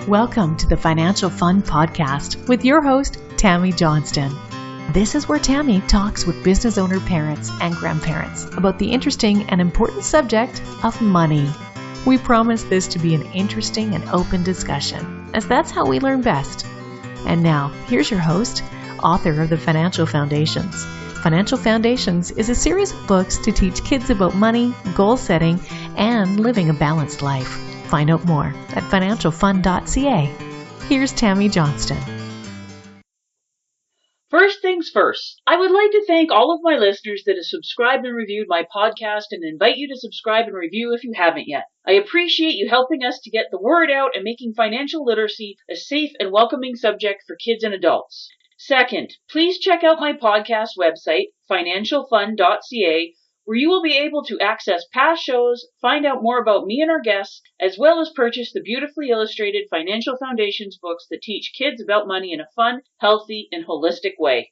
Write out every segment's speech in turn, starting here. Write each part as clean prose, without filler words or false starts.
Welcome to the Financial Fun Podcast with your host, Tammy Johnston. This is where Tammy talks with business owner parents and grandparents about the interesting and important subject of money. We promise this to be an interesting and open discussion, as that's how we learn best. And now, here's your host, author of the Financial Foundations. Financial Foundations is a series of books to teach kids about money, goal setting, and living a balanced life. Find out more at financialfun.ca. Here's Tammy Johnston. First things first, I would like to thank all of my listeners that have subscribed and reviewed my podcast and invite you to subscribe and review if you haven't yet. I appreciate you helping us to get the word out and making financial literacy a safe and welcoming subject for kids and adults. Second, please check out my podcast website, financialfun.ca, where you will be able to access past shows, find out more about me and our guests, as well as purchase the beautifully illustrated Financial Foundations books that teach kids about money in a fun, healthy, and holistic way.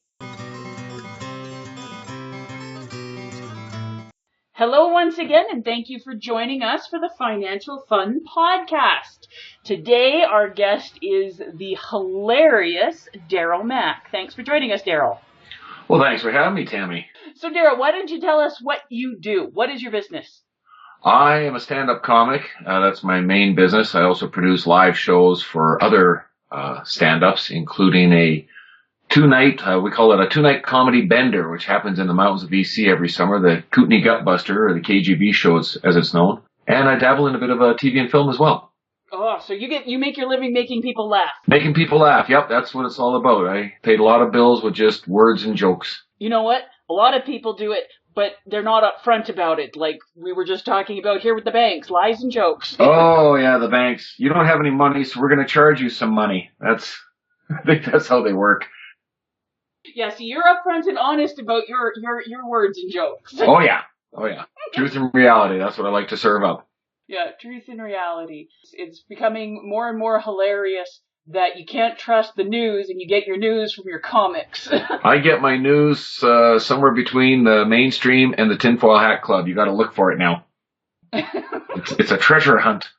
Hello once again, and thank you for joining us for the Financial Fun Podcast. Today, our guest is the hilarious Daryl Makk. Thanks for joining us, Daryl. Well, thanks for having me, Tammy. So, Daryl, why don't you tell us what you do? What is your business? I am a stand-up comic. That's my main business. I also produce live shows for other stand-ups, including a two-night, we call it a two-night comedy bender, which happens in the mountains of BC every summer, the Kootenay Gutbuster, or the KGB show as it's known. And I dabble in a bit of TV and film as well. Oh, so you make your living making people laugh. Making people laugh, yep, that's what it's all about. I paid a lot of bills with just words and jokes. You know what? A lot of people do it, but they're not upfront about it, like we were just talking about here with the banks, lies and jokes. Oh, yeah, the banks. You don't have any money, so we're going to charge you some money. I think that's how they work. Yeah, see, you're upfront and honest about your words and jokes. Oh, yeah. Truth and reality, that's what I like to serve up. Yeah, truth and reality. It's becoming more and more hilarious that you can't trust the news and you get your news from your comics. I get my news somewhere between the mainstream and the Tinfoil Hat Club. You got to look for it now. It's a treasure hunt.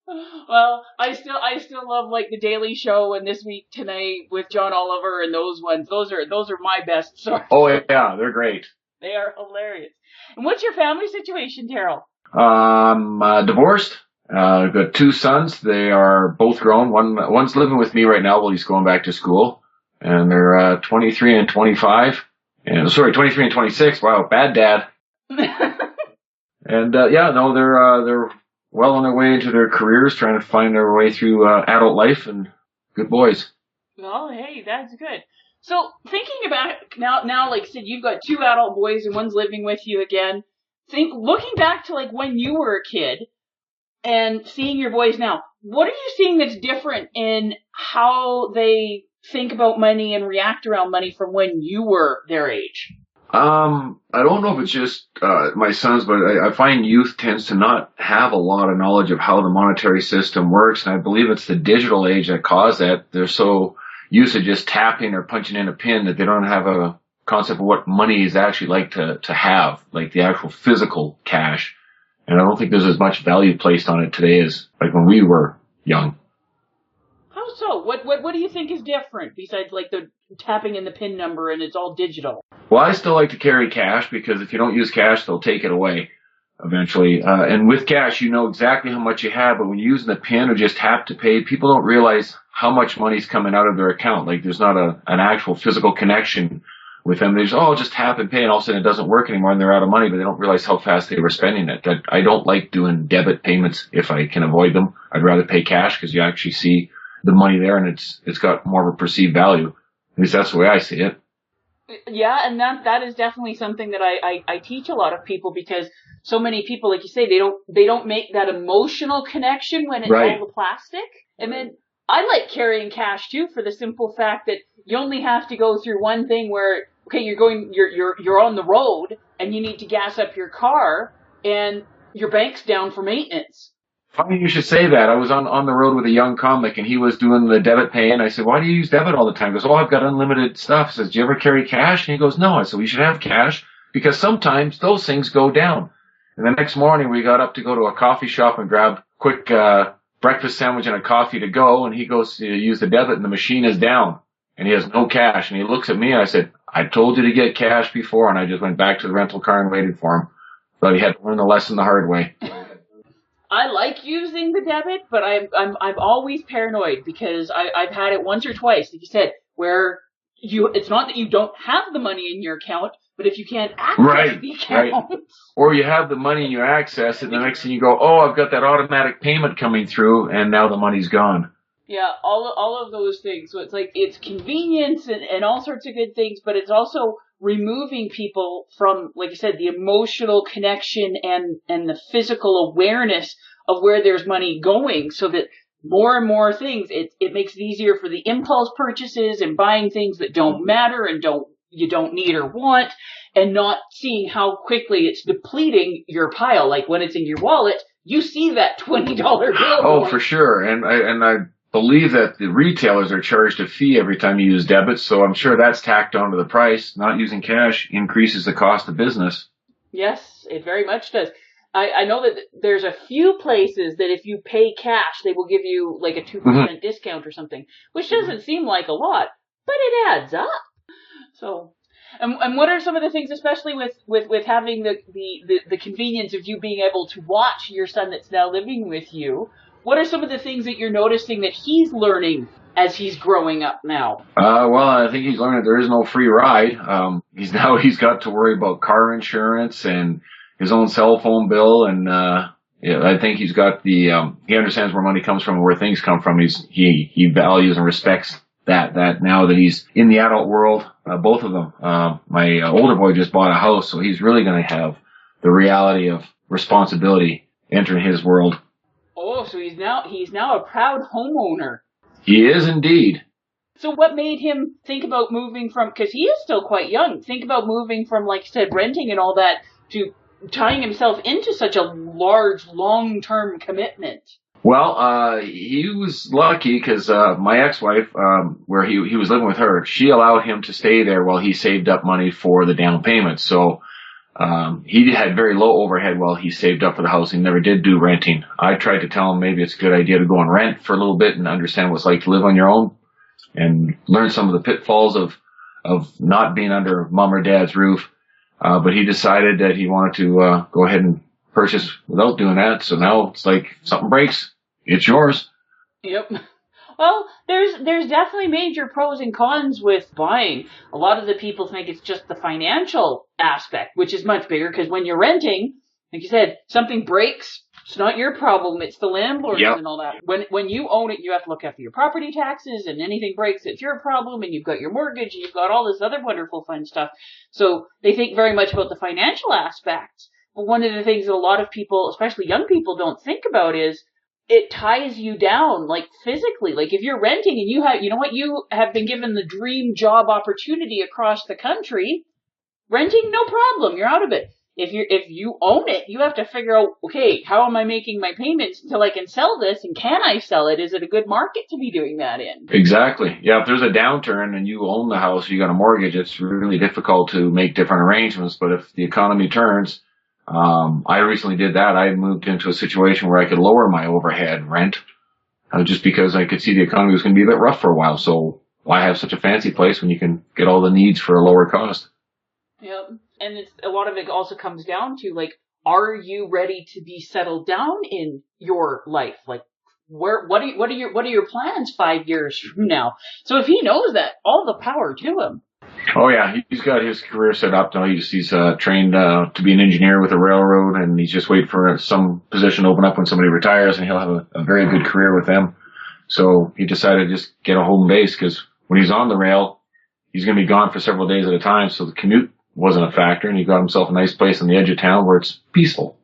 Well, I still love like the Daily Show and This Week Tonight with John Oliver and those ones. Those are my best sources. Oh yeah, they're great. They are hilarious. And what's your family situation, Daryl? I'm divorced. I've got two sons. They are both grown. One's living with me right now while he's going back to school. And they're 23 and 25. 23 and 26. Wow, bad dad. And they're well on their way into their careers, trying to find their way through adult life, and good boys. Well, hey, that's good. So thinking about it now, like I said, you've got two adult boys and one's living with you again. Looking back to like when you were a kid and seeing your boys now, what are you seeing that's different in how they think about money and react around money from when you were their age? I don't know if it's just my sons, but I find youth tends to not have a lot of knowledge of how the monetary system works, and I believe it's the digital age that caused that. They're so used to just tapping or punching in a pin that they don't have a concept of what money is actually like to have, like the actual physical cash. And I don't think there's as much value placed on it today as like when we were young. How so? What do you think is different besides like the tapping in the PIN number and it's all digital? Well, I still like to carry cash because if you don't use cash, they'll take it away eventually. And with cash, you know exactly how much you have, but when you're using the PIN or just tap to pay, people don't realize how much money's coming out of their account. Like there's not an actual physical connection with them. They just tap and pay, and all of a sudden it doesn't work anymore and they're out of money, but they don't realize how fast they were spending it. That I don't like doing debit payments if I can avoid them. I'd rather pay cash because you actually see the money there and it's got more of a perceived value. At least that's the way I see it. Yeah, and that is definitely something that I teach a lot of people, because so many people, like you say, they don't make that emotional connection when it's all the plastic. And then I like carrying cash too, for the simple fact that you only have to go through one thing where, okay, you're on the road and you need to gas up your car and your bank's down for maintenance. Funny you should say that. I was on the road with a young comic, and he was doing the debit pay, and I said, why do you use debit all the time? He goes, I've got unlimited stuff. I says, do you ever carry cash? And he goes, no. I said, we should have cash because sometimes those things go down. And the next morning we got up to go to a coffee shop and grab quick breakfast sandwich and a coffee to go, and he goes to use the debit, and the machine is down, and he has no cash. And he looks at me, and I said, I told you to get cash before, and I just went back to the rental car and waited for him. But he had to learn the lesson the hard way. I like using the debit, but I'm always paranoid because I've had it once or twice, like you said, where it's not that you don't have the money in your account, but if you can't access the account. Right. Or you have the money and you access it, and the next thing you go, oh, I've got that automatic payment coming through, and now the money's gone. Yeah, all of those things. So it's like, it's convenience and all sorts of good things, but it's also removing people from, like I said, the emotional connection and the physical awareness of where there's money going, so that more and more things, it makes it easier for the impulse purchases and buying things that don't matter and you don't need or want, and not seeing how quickly it's depleting your pile. Like when it's in your wallet, you see that $20 bill. Oh, for sure. And I believe that the retailers are charged a fee every time you use debit, so I'm sure that's tacked onto the price. Not using cash increases the cost of business. Yes, it very much does. I know that there's a few places that if you pay cash, they will give you like a 2% discount or something, which doesn't seem like a lot, but it adds up. So, and what are some of the things, especially with having the convenience of you being able to watch your son that's now living with you? What are some of the things that you're noticing that he's learning as he's growing up now? Well, I think he's learning that there is no free ride. He's got to worry about car insurance and his own cell phone bill, and I think he's got he understands where money comes from and where things come from. He values and respects that now that he's in the adult world. Both of them. My older boy just bought a house, so he's really going to have the reality of responsibility entering his world. Oh, so he's now a proud homeowner. He is indeed. So what made him think about moving from, because he is still quite young, think about moving from, like you said, renting and all that, to tying himself into such a large, long-term commitment? Well, he was lucky because my ex-wife, where he was living with her, she allowed him to stay there while he saved up money for the down payment. So he had very low overhead while he saved up for the house. He never did do renting. I tried to tell him maybe it's a good idea to go and rent for a little bit and understand what it's like to live on your own and learn some of the pitfalls of not being under mom or dad's roof. But he decided that he wanted to go ahead and purchase without doing that. So now it's like, if something breaks, it's yours. Yep. Well, there's definitely major pros and cons with buying. A lot of the people think it's just the financial aspect, which is much bigger, because when you're renting, like you said, something breaks, it's not your problem, it's the landlord's and all that. When you own it, you have to look after your property taxes, and anything breaks, it's your problem, and you've got your mortgage, and you've got all this other wonderful fun stuff. So they think very much about the financial aspects. But one of the things that a lot of people, especially young people, don't think about is it ties you down, like physically. Like if you're renting and you have been given the dream job opportunity across the country, renting, no problem, you're out of it. If you own it, you have to figure out, okay, how am I making my payments until I can sell this, and can I sell it? Is it a good market to be doing that in? Exactly. Yeah, if there's a downturn and you own the house, you got a mortgage, it's really difficult to make different arrangements. But if the economy turns, I recently did that. I moved into a situation where I could lower my overhead rent, just because I could see the economy was going to be a bit rough for a while. So why have such a fancy place when you can get all the needs for a lower cost? Yep. And a lot of it also comes down to, like, are you ready to be settled down in your life? Like, what are your plans 5 years from now? So if he knows that, all the power to him. Oh yeah, he's got his career set up now. He's trained to be an engineer with a railroad, and he's just waiting for some position to open up when somebody retires, and he'll have a very good career with them. So he decided to just get a home base, because when he's on the rail, he's going to be gone for several days at a time, so the commute wasn't a factor, and he got himself a nice place on the edge of town where it's peaceful.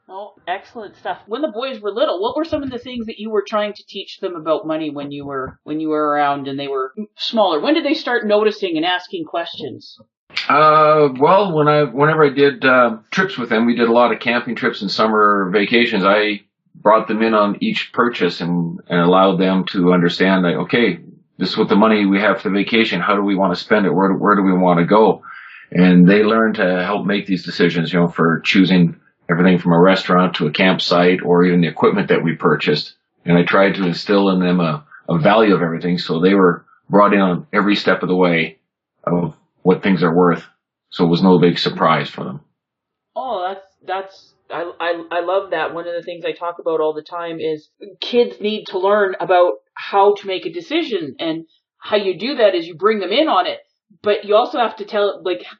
Oh, excellent stuff. When the boys were little, what were some of the things that you were trying to teach them about money when you were around and they were smaller? When did they start noticing and asking questions? Well, whenever I did trips with them, we did a lot of camping trips and summer vacations. I brought them in on each purchase and allowed them to understand that, okay, this is what the money we have for the vacation. How do we want to spend it? Where do we want to go? And they learned to help make these decisions, for choosing everything from a restaurant to a campsite, or even the equipment that we purchased. And I tried to instill in them a value of everything, so they were brought in on every step of the way of what things are worth. So it was no big surprise for them. Oh, I love that. One of the things I talk about all the time is kids need to learn about how to make a decision, and how you do that is you bring them in on it, but you also have to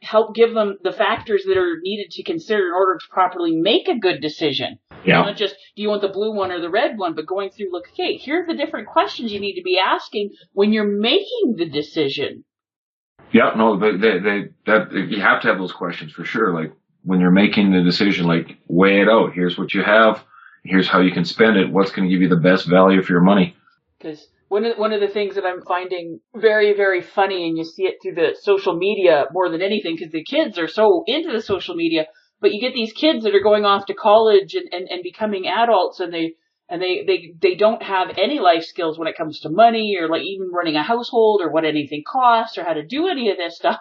help give them the factors that are needed to consider in order to properly make a good decision. Yeah. Not just, do you want the blue one or the red one, but going through, look, okay, here are the different questions you need to be asking when you're making the decision. Yeah, no, that you have to have those questions for sure. Like when you're making the decision, like weigh it out. Here's what you have. Here's how you can spend it. What's going to give you the best value for your money? Because one of the things that I'm finding very, very funny, and you see it through the social media more than anything, because the kids are so into the social media, but you get these kids that are going off to college and becoming adults, and they don't have any life skills when it comes to money, or like even running a household, or what anything costs, or how to do any of this stuff.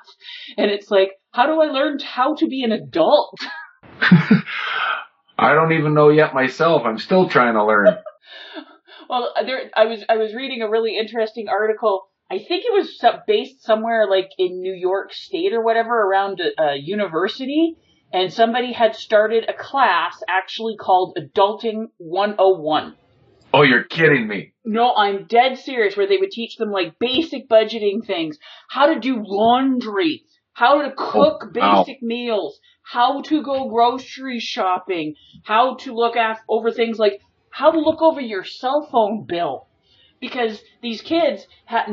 And it's like, how do I learn how to be an adult? I don't even know yet myself. I'm still trying to learn. Well, I was reading a really interesting article. I think it was based somewhere like in New York State or whatever, around a university, and somebody had started a class actually called Adulting 101. Oh, you're kidding me. No, I'm dead serious, where they would teach them like basic budgeting things, how to do laundry, how to cook basic meals, how to go grocery shopping, how to look over things like how to look over your cell phone bill. Because these kids have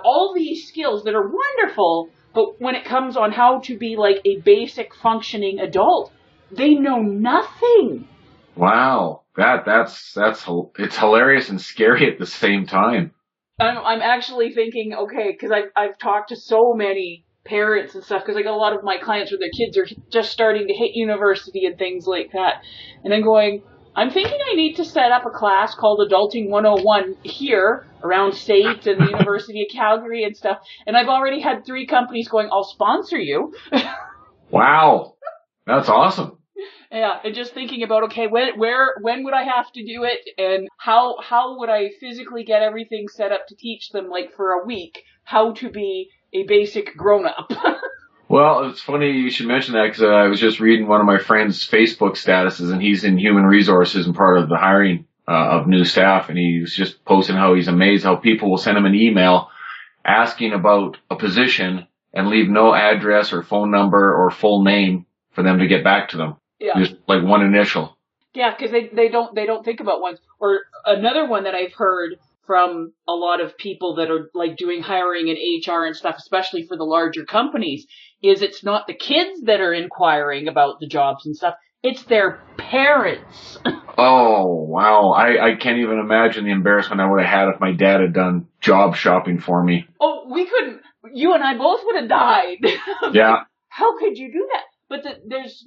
all these skills that are wonderful, but when it comes on how to be like a basic functioning adult, they know nothing. Wow. It's hilarious and scary at the same time. I'm actually thinking, okay, because I've talked to so many parents and stuff, because I got a lot of my clients where their kids are just starting to hit university and things like that. And I'm going, I'm thinking I need to set up a class called Adulting 101 here around State and the University of Calgary and stuff. And I've already had 3 companies going, I'll sponsor you. Wow. That's awesome. Yeah, and just thinking about, okay, when would I have to do it, and how would I physically get everything set up to teach them, like for a week, how to be a basic grown-up. Well, it's funny you should mention that, because I was just reading one of my friend's Facebook statuses, and he's in human resources and part of the hiring of new staff, and he was just posting how he's amazed how people will send him an email asking about a position and leave no address or phone number or full name for them to get back to them. Yeah. Just like one initial. Yeah, because they don't think about ones. Or another one that I've heard from a lot of people that are like doing hiring and HR and stuff, especially for the larger companies, is it's not the kids that are inquiring about the jobs and stuff. It's their parents. Oh, wow. I can't even imagine the embarrassment I would have had if my dad had done job shopping for me. Oh, we couldn't. You and I both would have died. Yeah. How could you do that? But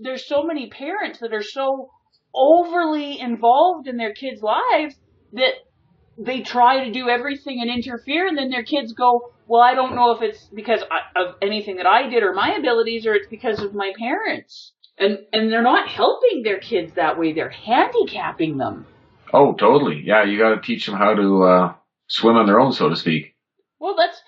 there's so many parents that are so overly involved in their kids' lives that they try to do everything and interfere, and then their kids go, well, I don't know if it's because of anything that I did or my abilities, or it's because of my parents. And they're not helping their kids that way. They're handicapping them. Oh, totally. Yeah, you got to teach them how to swim on their own, so to speak. Well, that's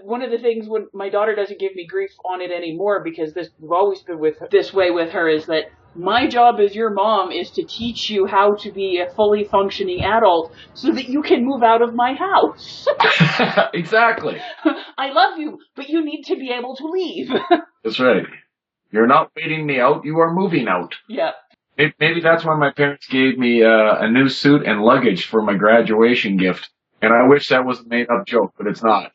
one of the things when my daughter doesn't give me grief on it anymore, because we've always been this way with her, is that my job as your mom is to teach you how to be a fully functioning adult so that you can move out of my house. Exactly. I love you, but you need to be able to leave. That's right. You're not waiting me out, you are moving out. Yeah. Maybe that's why my parents gave me a new suit and luggage for my graduation gift. And I wish that was a made-up joke, but it's not.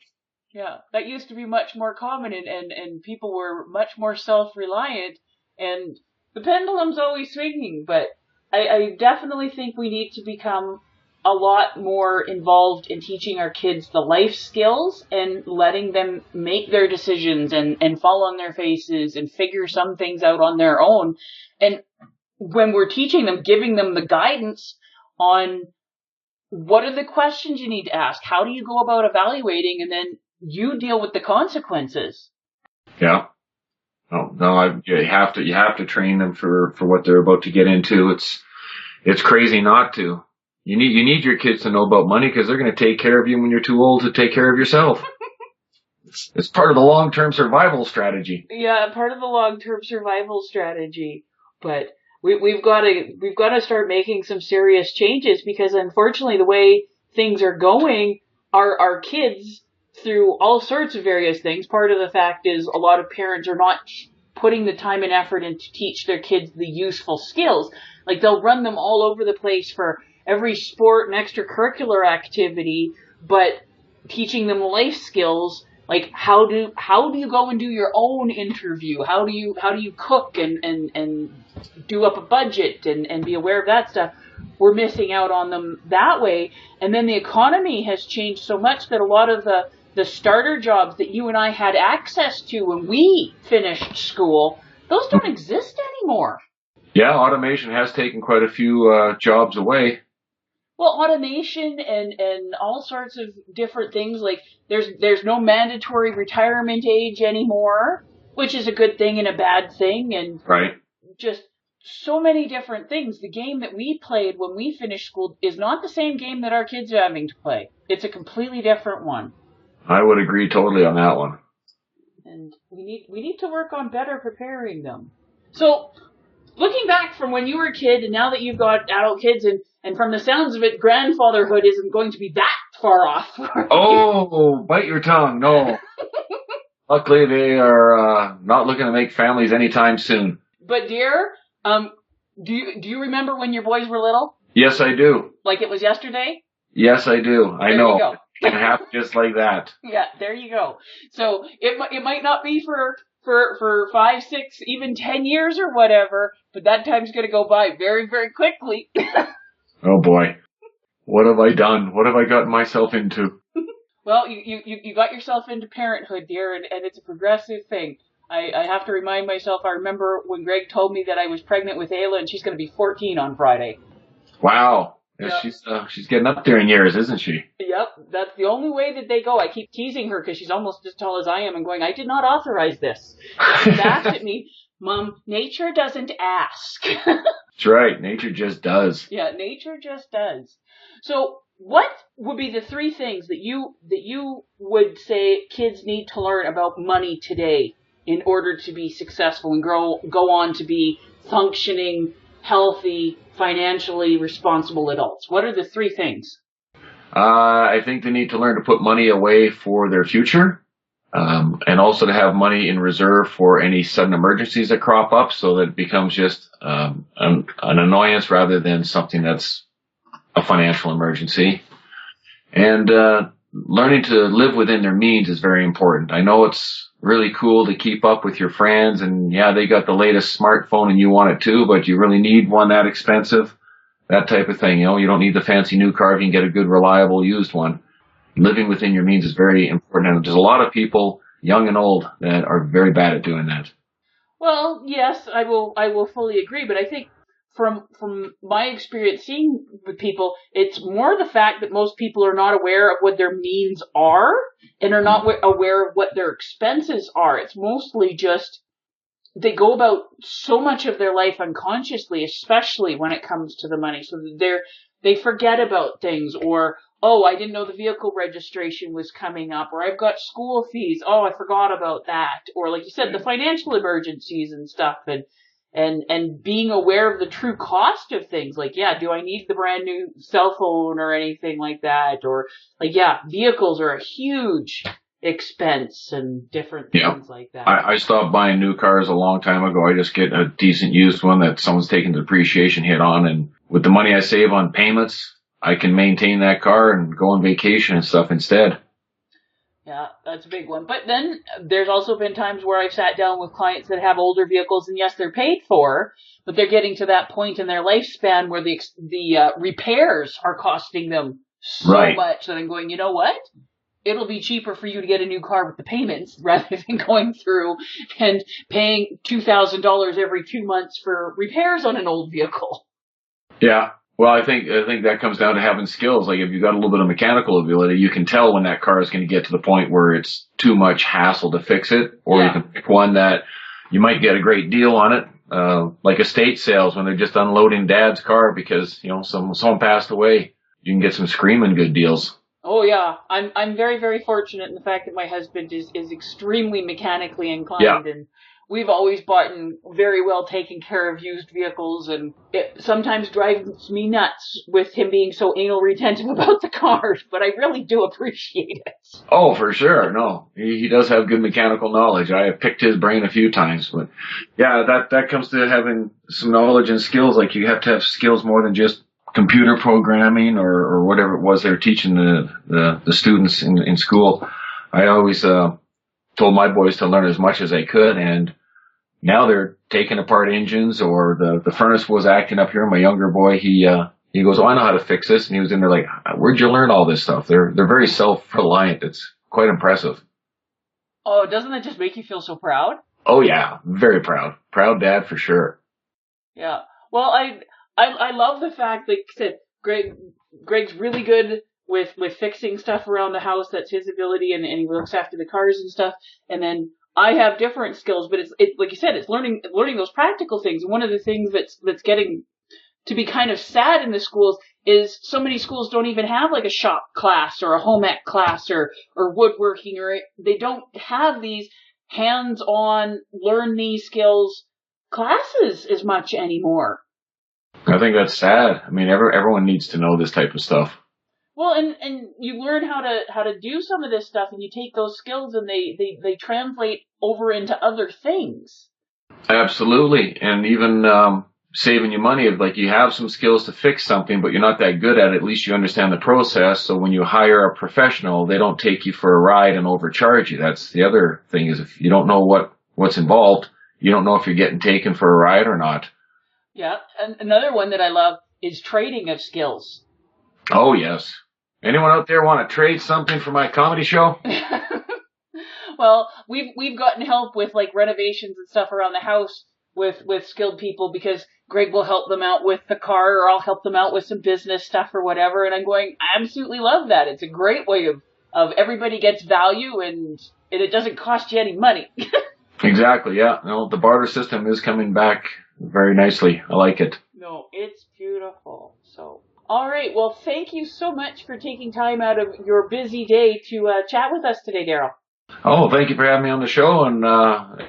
Yeah, that used to be much more common, and people were much more self-reliant, and the pendulum's always swinging, but I definitely think we need to become a lot more involved in teaching our kids the life skills and letting them make their decisions and fall on their faces and figure some things out on their own. And when we're teaching them, giving them the guidance on what are the questions you need to ask, how do you go about evaluating, and then you deal with the consequences. Yeah. No, you have to train them for what they're about to get into. It's crazy not to. You need your kids to know about money because they're going to take care of you when you're too old to take care of yourself. It's part of the long-term survival strategy. Yeah, part of the long-term survival strategy. But we've got to start making some serious changes because unfortunately the way things are going, our kids through all sorts of various things. Part of the fact is a lot of parents are not putting the time and effort in to teach their kids the useful skills. Like they'll run them all over the place for every sport and extracurricular activity, but teaching them life skills, like how do you go and do your own interview? How do you cook and do up a budget and be aware of that stuff? We're missing out on them that way. And then the economy has changed so much that a lot of the starter jobs that you and I had access to when we finished school, those don't exist anymore. Yeah, automation has taken quite a few jobs away. Well, automation and all sorts of different things. Like there's no mandatory retirement age anymore, which is a good thing and a bad thing, and right. Just so many different things. The game that we played when we finished school is not the same game that our kids are having to play. It's a completely different one. I would agree totally on that one. And we need to work on better preparing them. So, looking back from when you were a kid and now that you've got adult kids and from the sounds of it, grandfatherhood isn't going to be that far off. Oh, bite your tongue. No. Luckily, they are not looking to make families anytime soon. But dear, do you remember when your boys were little? Yes, I do. Like it was yesterday? Yes, I do. I know. There you go. It can happen just like that. Yeah, there you go. So it might not be for 5, 6, even 10 years or whatever, but that time's going to go by very, very quickly. Oh boy. What have I done? What have I gotten myself into? Well, you got yourself into parenthood, dear, and it's a progressive thing. I have to remind myself, I remember when Greg told me that I was pregnant with Ayla and she's going to be 14 on Friday. Wow. Yeah, Yep. She's getting up there in years, isn't she? Yep, that's the only way that they go. I keep teasing her because she's almost as tall as I am and going, I did not authorize this. She laughed at me, Mom, nature doesn't ask. That's right. Nature just does. Yeah, nature just does. So what would be the 3 things that you would say kids need to learn about money today in order to be successful and go on to be functioning, healthy, financially responsible adults? What are the 3 things? I think they need to learn to put money away for their future, and also to have money in reserve for any sudden emergencies that crop up, so that it becomes just an annoyance rather than something that's a financial emergency. And learning to live within their means is very important. I know it's really cool to keep up with your friends, and yeah, they got the latest smartphone and you want it too, but you really need one that expensive? That type of thing. You know, you don't need the fancy new car if you can get a good, reliable used one. Living within your means is very important, and there's a lot of people, young and old, that are very bad at doing that. Well, yes, I will fully agree, but I think from my experience seeing with people, it's more the fact that most people are not aware of what their means are and are not aware of what their expenses are. It's mostly just they go about so much of their life unconsciously, especially when it comes to the money. So they forget about things, or, oh, I didn't know the vehicle registration was coming up, or I've got school fees. Oh, I forgot about that. Or like you said, the financial emergencies and stuff, and being aware of the true cost of things. Like, yeah, do I need the brand new cell phone or anything like that? Or like, yeah, vehicles are a huge expense and different things like that. I stopped buying new cars a long time ago. I just get a decent used one that someone's taking the depreciation hit on, and with the money I save on payments, I can maintain that car and go on vacation and stuff instead. Yeah, that's a big one. But then there's also been times where I've sat down with clients that have older vehicles, and yes, they're paid for, but they're getting to that point in their lifespan where the repairs are costing them so much that I'm going, you know what? It'll be cheaper for you to get a new car with the payments rather than going through and paying $2,000 every 2 months for repairs on an old vehicle. Yeah. Well, I think that comes down to having skills. Like if you've got a little bit of mechanical ability, you can tell when that car is going to get to the point where it's too much hassle to fix it, or you can pick one that you might get a great deal on it, like estate sales when they're just unloading dad's car because, someone passed away. You can get some screaming good deals. Oh yeah, I'm very, very fortunate in the fact that my husband is extremely mechanically inclined, Yeah. and we've always bought very well taken care of used vehicles, and it sometimes drives me nuts with him being so anal retentive about the cars, but I really do appreciate it. Oh, for sure. No, he does have good mechanical knowledge. I have picked his brain a few times, but yeah, that comes to having some knowledge and skills. Like you have to have skills more than just computer programming or whatever it was they're teaching the students in school. I always told my boys to learn as much as they could, and now they're taking apart engines, or the furnace was acting up here. My younger boy, he goes, "Oh, I know how to fix this," and he was in there like, "Where'd you learn all this stuff?" They're very self-reliant. It's quite impressive. Oh, doesn't that just make you feel so proud? Oh yeah, very proud. Proud dad for sure. Yeah. Well, I love the fact that Greg's really good with fixing stuff around the house. That's his ability, and he looks after the cars and stuff. And then I have different skills, but it's like you said, it's learning those practical things. And one of the things that's getting to be kind of sad in the schools is so many schools don't even have like a shop class or a home ec class or woodworking, or they don't have these hands-on learn these skills classes as much anymore. I think that's sad. I mean, everyone needs to know this type of stuff. Well, and you learn how to do some of this stuff, and you take those skills and they translate over into other things. Absolutely. And even saving you money, if like you have some skills to fix something, but you're not that good at it, at least you understand the process. So when you hire a professional, they don't take you for a ride and overcharge you. That's the other thing, is if you don't know what's involved, you don't know if you're getting taken for a ride or not. Yeah. And another one that I love is trading of skills. Oh, yes. Anyone out there want to trade something for my comedy show? Well, we've gotten help with like renovations and stuff around the house with skilled people, because Greg will help them out with the car, or I'll help them out with some business stuff or whatever. And I'm going, I absolutely love that. It's a great way of everybody gets value, and it doesn't cost you any money. Exactly. Yeah. No, the barter system is coming back very nicely. I like it. No, it's beautiful. So, all right. Well, thank you so much for taking time out of your busy day to chat with us today, Daryl. Oh, thank you for having me on the show. And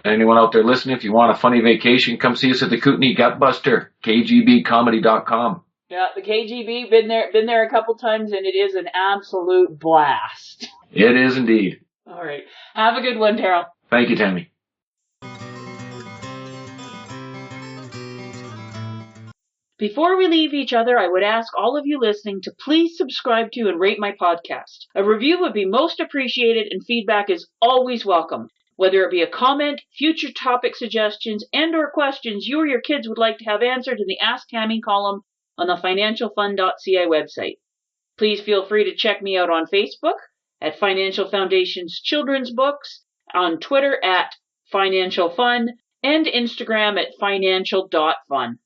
anyone out there listening, if you want a funny vacation, come see us at the Kootenai Gutbuster, kgbcomedy.com. Yeah, the KGB, been there a couple times, and it is an absolute blast. It is indeed. All right. Have a good one, Daryl. Thank you, Tammy. Before we leave each other, I would ask all of you listening to please subscribe to and rate my podcast. A review would be most appreciated, and feedback is always welcome. Whether it be a comment, future topic suggestions, and or questions you or your kids would like to have answered in the Ask Tammy column on the financialfund.ca website. Please feel free to check me out on Facebook at Financial Foundation's Children's Books, on Twitter at Financial Fun, and Instagram at financial.fun.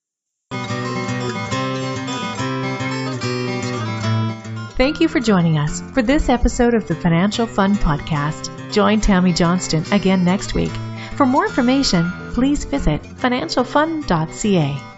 Thank you for joining us for this episode of the Financial Fun Podcast. Join Tammy Johnston again next week. For more information, please visit financialfun.ca.